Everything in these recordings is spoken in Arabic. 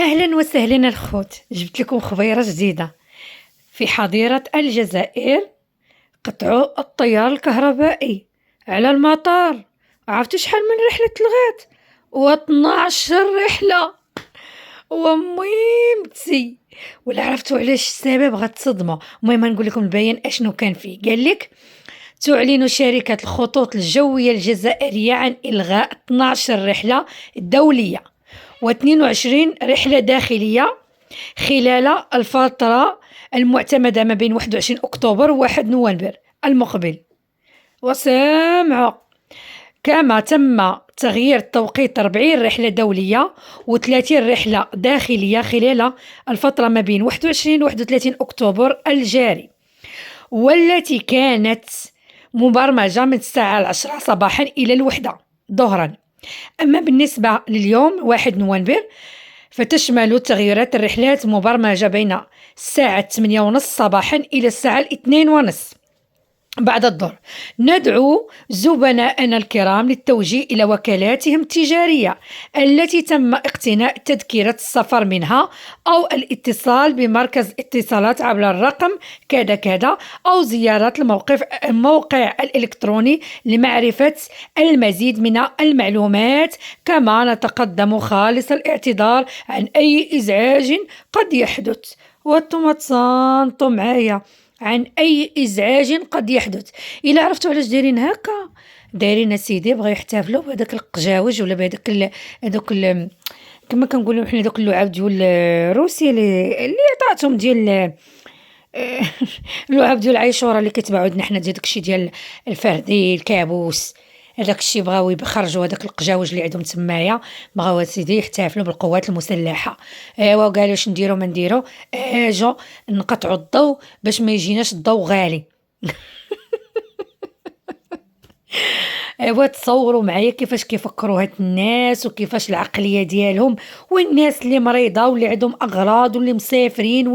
أهلا وسهلا الخوت، جبت لكم خبيرة جديدة. في حظيرة الجزائر قطعوا التيار الكهربائي على المطار. عرفتوا شحال من رحلة تلغات؟ و12 رحلة وميمتي. ولا عرفتوا علاش السبب؟ غتصدموا. المهم نقول لكم البيان اشنو كان فيه. قال لك: تعلن شركة الخطوط الجوية الجزائرية عن إلغاء 12 رحلة دولية و22 رحلة داخلية خلال الفترة المعتمدة ما بين 21 أكتوبر و1 نوفمبر المقبل. وسامعوا، كما تم تغيير توقيت 40 رحلة دولية و30 رحلة داخلية خلال الفترة ما بين 21 و 31 أكتوبر الجاري، والتي كانت مبرمجة من الساعة 10 صباحا إلى 1 ظهرا. أما بالنسبة لليوم 1 نوفمبر فتشمل تغييرات الرحلات مبرمجة بين الساعة 8:30 صباحا إلى الساعة 2:30 بعد الظهر. ندعو زبناءنا الكرام للتوجيه إلى وكالاتهم التجارية التي تم اقتناء تذكرة السفر منها، أو الاتصال بمركز اتصالات عبر الرقم كذا كذا، أو زيارة الموقع الإلكتروني لمعرفة المزيد من المعلومات. كما نتقدم خالص الاعتذار عن أي إزعاج قد يحدث. وانتم تصنتوا معايا عن أي إزعاج قد يحدث. إلا عرفتوا علاش دايرين هكا، دايرين سيدي بغا يحتفلوا بهذاك القجاوج ولا بهذاك هذوك كما كنقولوا حنا دوك اللعاب ديال روسيا اللي عطاتهم ديال اللعاب ديال عاشوراء اللي كيتباعوا عندنا حنا ديال داكشي ديال الفردي الكابوس. هذاك الشيء بغاو يخرجوا هذاك القجاوج اللي عندهم تمايا، بغاو سيدي يحتفلوا بالقوات المسلحه. ايوا قالوا اش نديروا ما نديروا، اجا نقطعوا الضوء باش ما يجيناش الضوء غالي. ايوا تصوروا معايا كيفاش كيفكروا هاد الناس وكيفاش العقليه ديالهم، والناس اللي مريضه واللي عندهم اغراض واللي مسافرين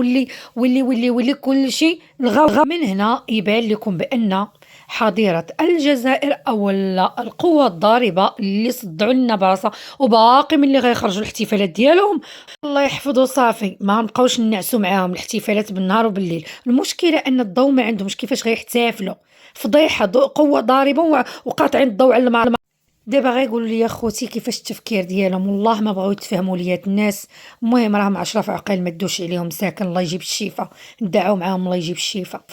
واللي كل شيء الغاو. من هنا يبان لكم بان حظيرة الجزائر أو القوة الضاربة اللي صدعوا لنا براسها وباقي من اللي غيخرجوا الاحتفالات ديالهم، الله يحفظه صافي ما نبقاوش نعسوا معاهم الاحتفالات بالنهار وبالليل. المشكلة أن الضوء ما عندهمش كيفاش غيحتفلوا. فضيحة، قوة ضاربة وقاطعين الضوء على المعرض. دابا غيقولوا لي يا خوتي كيفاش التفكير ديالهم، والله ما بغاو يتفهموا ليا الناس. المهم راهم 10 في عقل ما دوش عليهم ساكن، الله يجيب الشفاء. ندعوا معاهم الله يجيب الشفاء.